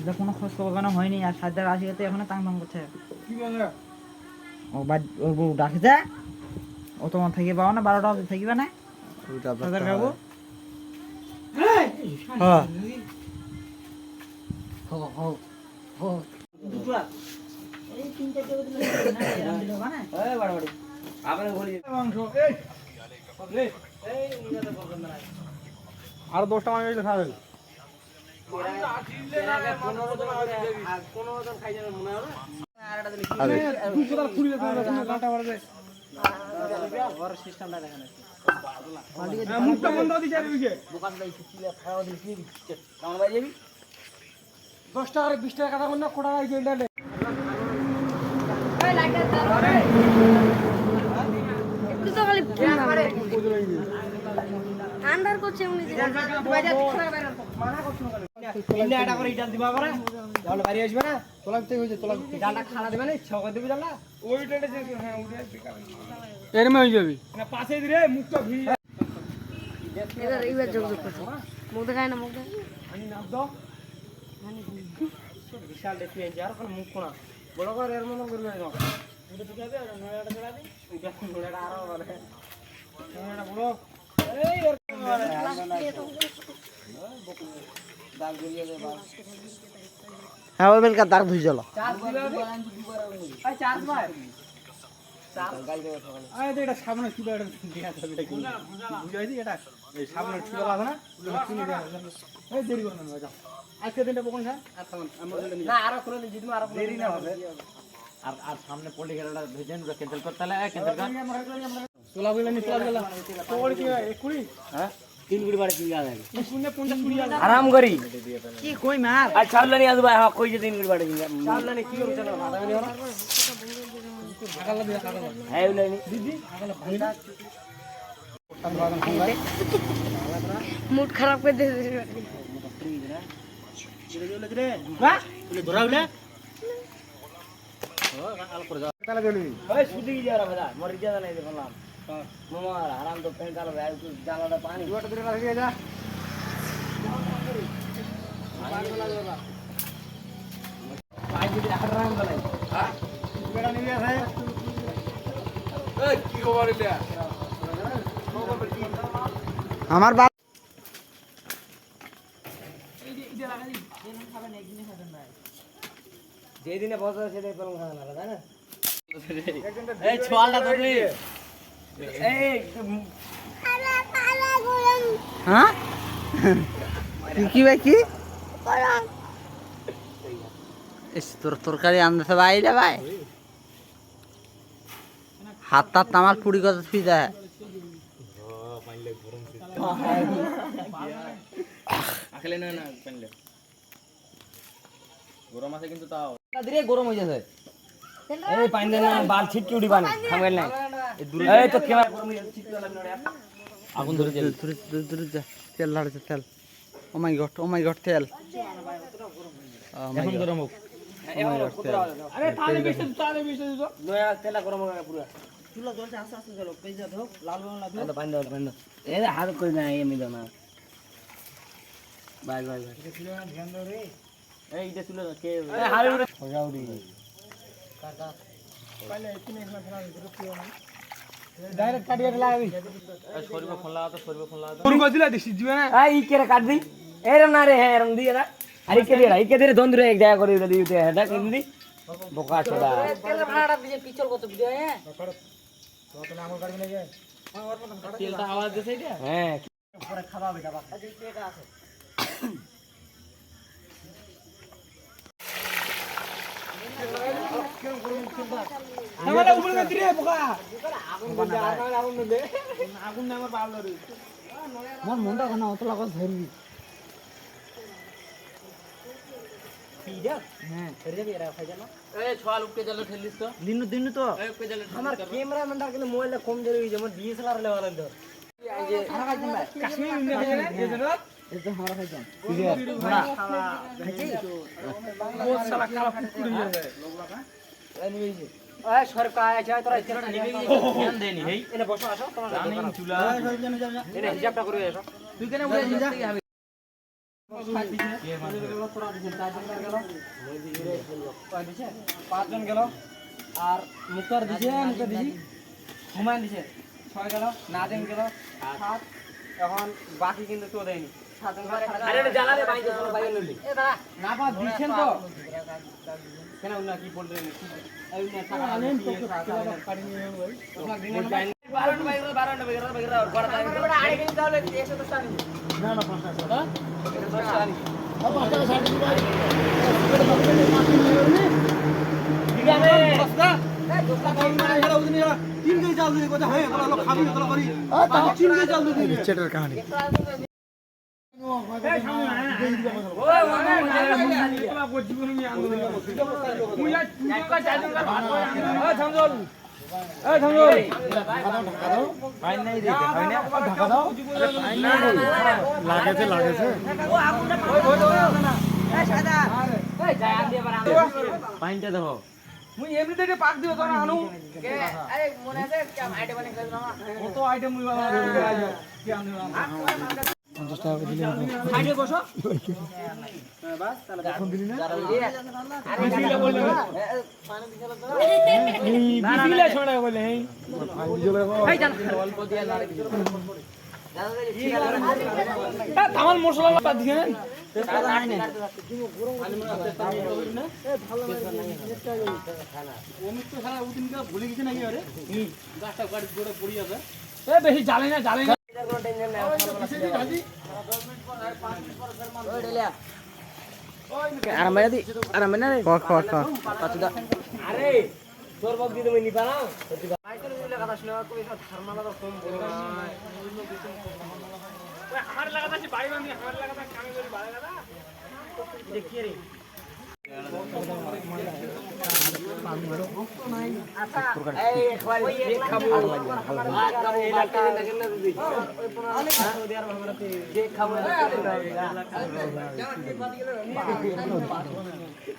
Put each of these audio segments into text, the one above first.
এটা কোনো খোঁজ খবর কেন হয়নি আর সাজ্জার আসিতে এখনো তাং তাং করছে কি বলে ও বাদ ওর বউ ডাকছে ও তোমার থেকে পাও না 12টা অবধি থাকিবে না সাজ্জার কাকু হ্যাঁ হো হো হো দুপুরা এই 3-4 টাকা দিলে না এরকম দিলো না এই বাড়াবাড়ি আপনি বলি মাংস এই রে এই নিতে বলবেন না আর 10টা মাংস দিলে খাবেন 15 জন খাই যাবে মনে হবে আর এটা দিলে দুপুরা খুঁড়িলে তো কাটা পড়ে যায় ঘর সিস্টেমটা দেখেন মুখটা বন্ধ দিছে আর এদিকে দোকানটা একটু চিলে খাওয়া দিলে কি দিচ্ছে কেমন বাই যাবি 10 টাকা আর 20 টাকা কাটা কোন না কোড়া এই গেলটা এই লাইটটা দাও একটু তো খালি আন্ডার করছে উনি মানা করছো কেন এটা করে ইটাল দিবা করে তাহলে বাড়ি আসবে না তোলা থেকে হইছে তোলা জালটা খাড়া দেবে না ইচ্ছা করে দিবি জালটা ওইটা যে হ্যাঁ ওইটা বেকার এর মে হই যাবি না পাশে দিরে মুখটা ভি এবার এইবার যোগাযোগ করছে মুখ দেখায় না মুখ দেখায় আমি নাম দাও বিশাল দেখি আর কোন মুখ কোনা বড় করে এর মন করবে না এটা ঠিক আছে নয়টা চড়াবি এটা নয়টা আরো বলে এটা বড় এই এর দাগ জড়িয়ে দে বাস হ্যাঁ ওই বেলকা দাগ ধুই চলো চার্জ দিবি ভাই চার্জ ভাই চার্জ গাই দেব সকালে আরে এটা সামনে কি এটা দেখা যাবে এটা কি বুঝাইছি এটা এই সামনে ঠিক আছে না কিনে দেয়া এই দেরি করবেন না যাও আজকে দিনটা বকুন স্যার আর থামান আমরা না আরো করে দিই যদি আরো দেরি না হবে আর আর সামনে পড়লে গেলটা ভেজেন ওটা ক্যান্সেল করতে হলে ক্যান্সেল কর তোলা বইলা নি তোলা বইলা তোর কি 20 হ্যাঁ 3 গুড়ি বাড়ি কি আছে শূন্য 50 কুড়ি আছে আরাম করি কি কই মার আর ছাড়লে নি আজ ভাই হ্যাঁ কই যে 3 গুড়ি বাড়ি ছাড়লে নি কি করছ না ভাড়া নি ওরা আগালা দিয়া আগালা হ্যাঁ ওই নি দিদি আগালা ভাঙা মুড খারাপ করে দিয়েছে হ্যাঁ ধরাউলে তালা গলি ওই সুদি কি যারা বাবা মরি যা নাই দেখলাম মামা আরাম তো ফ্যান চালাবে আর জালাটা পানি দুটো দিন লাগে যা পানি যদি আরাম বানাই হ্যাঁ বেড়া নিয়ে আছে এই কি খবর এটা আমার বাপ যেদিনে বসে সেটাই পেলাম খাওয়া না তাই না এই ছোয়ালটা ধরে এই হ্যাঁ কি ভাই কি এস তোর তরকারি আনতে ভাই রে ভাই হাত তাত আমার পুরি কথা ছুঁই দেয় আখলে না না পেনলে গরম আছে কিন্তু তাও ধীরে গরম হয়ে যাচ্ছে এই পানি দেন না বাল ছিটকে উঠি পানি খামেল নাই এই তো কেমন গরম হয়ে যাচ্ছে ছিটকে লাগলো রে আগুন ধরে যাবে দূর যা তেল লাড়ছে তেল ও মাই গড তেল এখন গরম হোক আরে তালে বেশি দিতো নয়া তেলা গরম হবে পুরো চুলা জ্বলছে আস্তে আস্তে চলো পেজ দাও লাল বেগুন লাল এই পানি দাও পানি দাও এই হাত কই না এমনি দাও না বাই বাই বাই ধ্যান দাও রে এই এটা তুলে কে এই হাড়ি উড়ে যাওরি পালে কিনে না ফেলা দিতে কি হয় ডাইরেক্ট কাটিয়ে লাগাবি শরীর ফোন লাগাতো শরীর ফোন লাগাতো পুরো গজিলা দিছি জিবে না এই কে রে কাট দি এরম না রে হ্যাঁ এরম দিয়ে না আরে কে দিয়ে এই কে দিয়ে দন্দরে এক জায়গা করে দিতে হেডা কিন দি বোকা ছোড়া তেল ভাড়া দিয়ে পিছল কত ভিডিও হ্যাঁ তো না আমার গাড়ি নিয়ে যায় তেলটা আওয়াজ দিছে এটা হ্যাঁ পরে খাওয়া হবে বাবা এটা আছে আমারে উপরে দে রে বোকা আগুন না আমার বাল ধরে মোর মনটা কেন অত লাগা ধরবি পিডা হ্যাঁ ধরে যাবি এরা খাই জানা এই ছয়াল উপকে জলে ঠেলিস তো দিনু তো এই উপকে জলে আমার ক্যামেরাম্যানটা কিন্তু মোবাইলটা কম জোরে হই যেমন ডিএসএলআর লেভেল ধর এই যে কাশ্মীর নিয়ে গেলে এই জন্য এই তো আমরা খাইতাম বহুত সালা কালা কুকুর নিয়ে যায় এই নিয়ে যে এই সরকার আছে তোরা ইতরা নিবি ধ্যান দেনি হেই এনে বসো আসো তোমার জানি চুলা এনে হিসাবটা করে আসো তুই কেন উড়ে যা পাঁচজন গেল আর মুক্তার দিছে হুমায়ুন দিছে 6 গেল নাজিম গেল 7 এখন বাকি কিন্তু তো দেয়নি আরে এটা জ্বালালে বাইরে চলো বাইরে লইলি এ দাদা না পা দিছেন তো কেন না কি বললেন এই না টাকা আনেন তো পানি নিয়ে ভাই তোমার দিনে 12টা বাইরে গড়া দাও বড় আড়ে গেলি তাহলে 110 টাকা না না 500 টাকা 10 টাকা নি 5 টাকা সাইড দিবি ঠিক আছে বসনা এই দোস্তা কই না এরা ওদিন এরা 3 কেজি চাল দিই কথা হয় বড় লোক খাবি তো করি 3 কেজি চাল দিই চেটের কাহিনী পাইনটা দেখো মুই এমনি থেকে পাক দিও তো না আনু কে আরে মনে আছে কি আইটেম বানিয়ে খেলছ না কত আইটেম মুই বানাবো কি আনু 50 টাকা দিলে সাইডে বসো বাস তাহলে এখন দিলি না বিসিলে বললে বিসিলে ছড়া বলে এই জান অল্প দিয়া লাড়ে দিও তামাল মশলা লাগা দিয়েন তেজপাতা নাই না অমিত তো সারা ওদিনকে ভুলে গেছে নাকি আরে গাছটা গাড়ি জোরে পড়ি আছে এ বেশি জ্বালে না কোনো টেনশন নাই ওই ডেলিয়া আরাম না রে আরে তোর বক দি তুমি নিবা না মাইকেল দিলে কথা শুনে কই সব থার্মালা তো কম বড় না ওই আমার লাগাতা আছে বাড়ি বানি আমার লাগাতা কামে করি বাড়ি লাগাতা দেখি রে আচ্ছা এই একবার দেখ খাবো এই লাগতে লাগেন না দিদি ওই 15 দিয়ার আমরা দেখ খাবো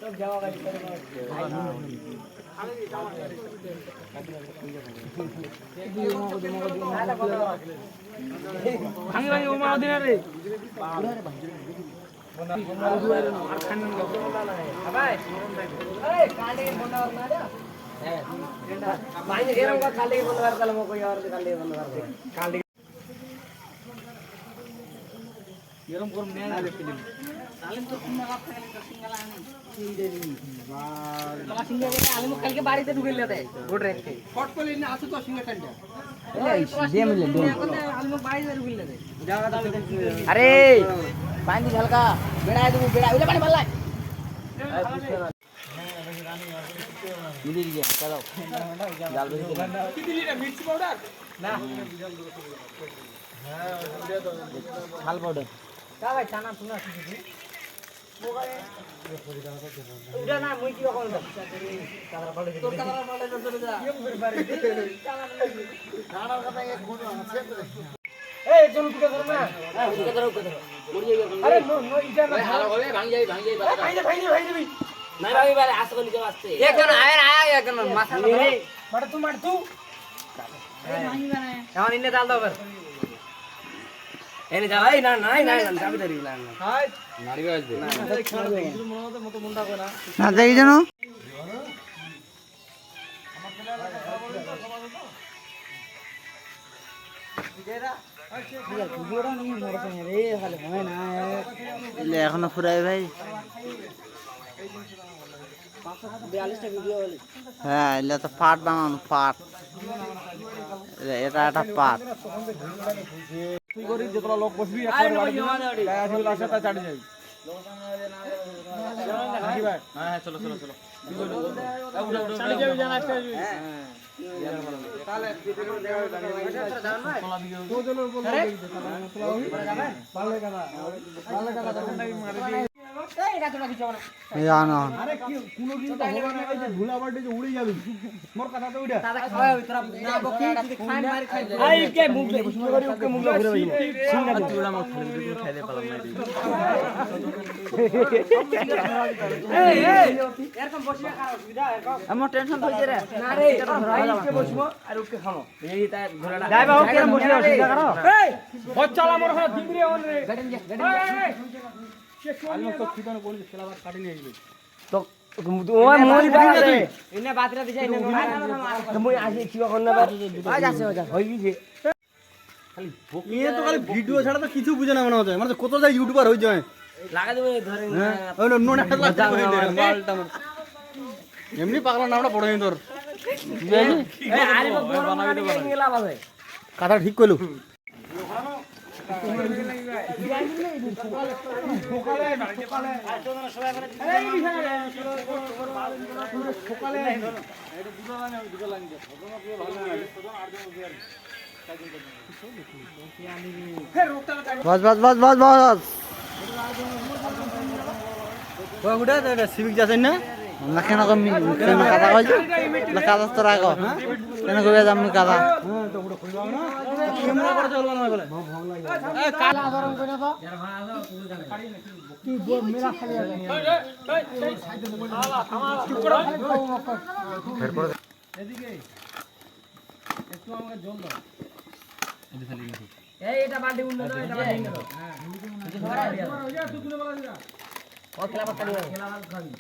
সব যাওয়া গাড়ি করে ভাঙি ভাঙি ওমা দিনা রে ভাই এই কালকে বন্ধ কর না রে ভাই এরকম কালকে বন্ধ কর কালকে কোই আর কালকে বন্ধ কর কালকে এরকম করম নেন আরে ফিল্ম আমি কালকে বাড়িতে ঢুকে লেতে গুড রেখে শর্ট করে না আছে তো সিঙ্গা টান্ডা अरे पानी हल्का बेड़ा है तू बेड़ा उले पानी भल्ला मिली गया चलो जाल बजे কি দিলি রে মির্চি পাউডার না खाल पाउडर का भाई चाना सुना सीधी उड़ा ना मुई की कौन कादरा पाले तो कादरा पाले चले जा ये फिर बारे खाना का एक गुण আছে ए चल उठके धर ना उठके धर मर जाएगा अरे नो नो इटा ना भाग भांग जाई भाई देबी नहीं भाई बारे आस को निकल वास्ते एक जन आया एक जन माथा रे মার তু এখন ইনে ডাল দাও এনে যা ভাই না নাই নাই চাবি ধরি না হাই নাড়িবে আসবে মতো মুন্ডা কই না না যাই জানো এখনো ফুরাই ভাই হ্যাঁ এলে তো পাট বানানো পাট এটা একটা পাট তুই করি যতটা লোক বসবি একবার বাড়ি গায় আসবে লাশটা চাটি যাই নাকি ভাই হ্যাঁ চলো চলো চলো চাটি যাবি জানা একটা হ্যাঁ তাহলে তো চলো বল ভালো কথা মারি দি জানো আরে কি কোন দিন তো হবে না এই যে ধুলা বাড়ি যে উড়ে যাবি মোর কথা তো উড়া দাদা খাওয়া তোরা না বকি যদি খাই মারি খাই আই কে মুখ করে ওকে মুখ ঘুরে ভাই সিঙ্গা তুলা মাছ খালি খাইলে পালাম না এই এই এরকম বসিয়া কার অসুবিধা এরকম আমার টেনশন হইছে রে না রে আইকে বসবো আর ওকে খামো এই তাই ঘোড়াটা যাই বাবু কেন বসিয়া অসুবিধা করো এই বচ্চালা মোর হলো ডিংরি অন রে আলমা তো খিদানো বলি খেলাবার কাটি নিয়ে আসবে তো ওই মই বাজে এনে বাতিরা দিছে এনে তো মই আসি কি এখন না আজ আছে ওটা হই গিয়ে ইয়ে তো খালি ভিডিও ছাড়া তো কিছু বুঝে না মনে হচ্ছে মানে কত যায় ইউটিউবার হই যায় লাগা দেবে ধরে হ্যাঁ ওই নোনা খেলা মালটা এমনি পাগলা নামটা পড়ে নি তোর এই আরে বড় বানাইতে গেলা বাজে কথা ঠিক কইলু বস বস বস বস বস ওটা সিভিক যাচ্ছেন না না কেন কমি কেন কাদা কইছো না কাদা তো রাখো কেন কইবে আমি কাদা হ্যাঁ তো ওটা খুলবা না ক্যামেরা করে চলবা না বলে এ কালা আদরণ কইনা তো কি বল মেরা খালি এদিকে একটু আমাকে জল দাও এই এটা বাড়ি উন্নত এটা বাড়ি উন্নত হ্যাঁ তুই তুলে বলা দিরা ও খেলা বাদ খেলা বাদ খাবি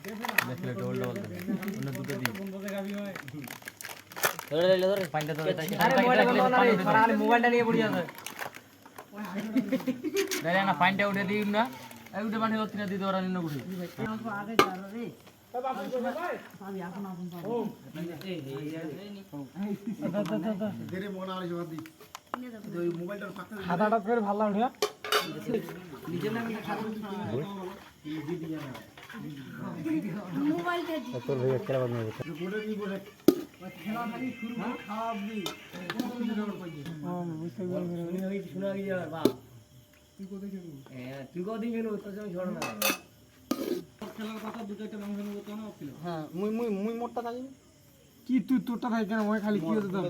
দেখলে ডল ডল অন্য দুটো দি বন্ধ গাবি হয় ধরে ধরে পানিটা ধরে আরে মোবাইলটা বন্ধ না রে সারা মোবাইলটা নিয়ে পড়ি আছে দেখ না পানিটা উঠে দিই না এই উঠে পানি হচ্ছে দিতে ওরা নিন উঠে আগে যাও রে খাতাটা ফের ভালো উঠিয়া তুই কদিন গেল তোর জন্য ঝড় না খেলার কথা দুটো একটা মাংস নেবো তো না ছিল হ্যাঁ মুই মোটটা থাকি কি তুই তোরটা থাকে কেন ওই খালি কি হতো তো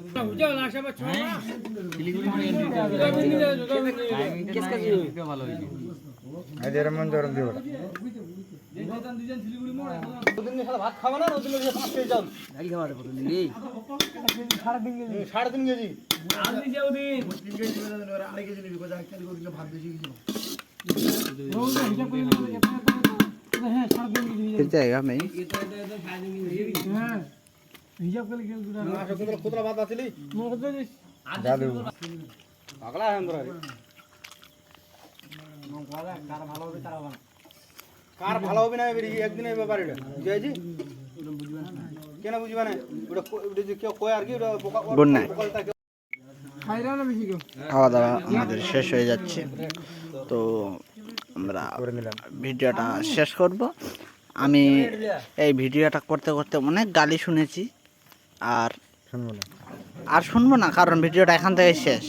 ভালো হয়েছে ভাত খাবো না ওদিন পাঁচ কেজি চাল গাড়ি খাওয়াটা কত দিলি সাড়ে তিন কেজি আজ দিছে ওদিন হ্যাঁ সাড়ে তিন কেজি फिर जाएगा मैं হ্যাঁ হিসাব করে গেল দুটা না কতটা ভাত আছিলি পাগলা হ্যাঁ তোরা কার ভালো হবে না একদিন এই ব্যাপার এটা বুঝাইছি কেন বুঝবা না ওটা যে কেউ কয় আর কি ওটা গুড নাইট খাওয়া দাওয়া আমাদের শেষ হয়ে যাচ্ছে তো আমরা ভিডিওটা শেষ করব আমি এই ভিডিওটা করতে করতে অনেক গালি শুনেছি আর শুনবো না কারণ ভিডিওটা এখান থেকে শেষ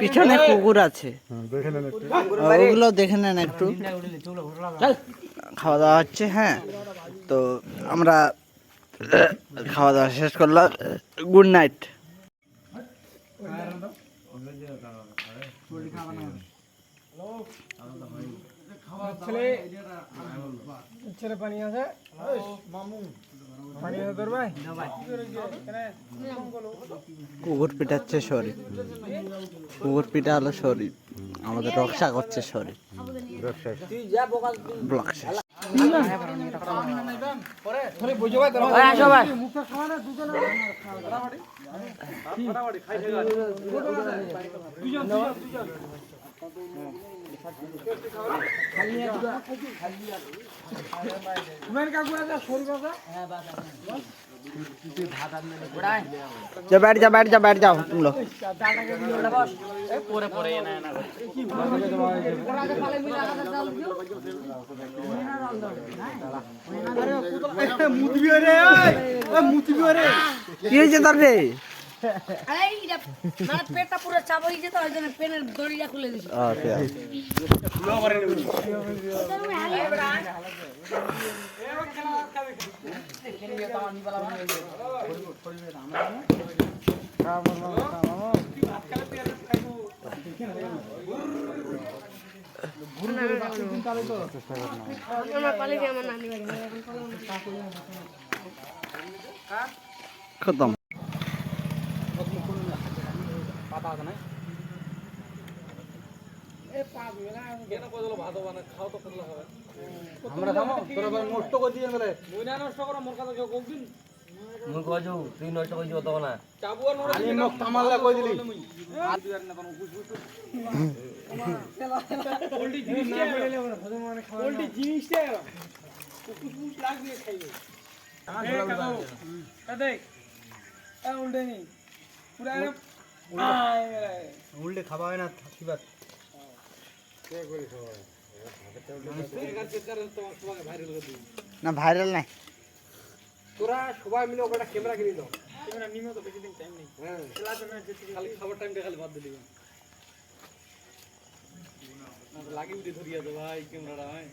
পিছনে কুকুর আছে ওগুলো দেখে নেন একটু খাওয়া দাওয়া হচ্ছে হ্যাঁ তো আমরা খাওয়া দাওয়া শেষ করলাম গুড নাইট ছেলে পানি আছে পানি আছে তোর ভাই কুকুর পিটাচ্ছে শরীর কুকুর পিটা হলো শরীর আমাদের রক্ষা করছে শরীর ব্লক শেষ আসো ভাই बैठ जाओ तुम लोग আরে এটা মানে পেটটা পুরো চাপ হয়ে যেত ওই জন্য পেনের দড়িটা খুলে দিছি खत्म পাতা আছে না কেন কইলো ভাত বানা খাও তো কতলা হবে আমরা খাবো তোরা আবার নষ্ট করে দিয়ে বলে মুই না নষ্ট করো মোর কথা কেউ কইদিন মুই কইছো তুই নষ্ট কইছো তো না চাবু আর নড়ে আলি মুখ তামাল্লা কই দিলি আর দুই আর না কোন বুঝবো তো পোল্ট্রি জিনিস না পড়লে আমরা ভালো মানে খাওয়া পোল্ট্রি জিনিসটা কুকুর লাগবে খাইবে দেখ উল্টে নি পুরা উল্টে খাওয়া হয় না থাকিবার না ভাইরাল নাই তোরা সবাই মিলে ওটা ক্যামেরা কিনে দাও ক্যামেরা নিমে তো বেশি দিন টাইম নেই হ্যাঁ খালি খাবার টাইমটা খালি বাদ দিলি না লাগিয়ে ধরিয়া দে ভাই ক্যামেরাটা হয়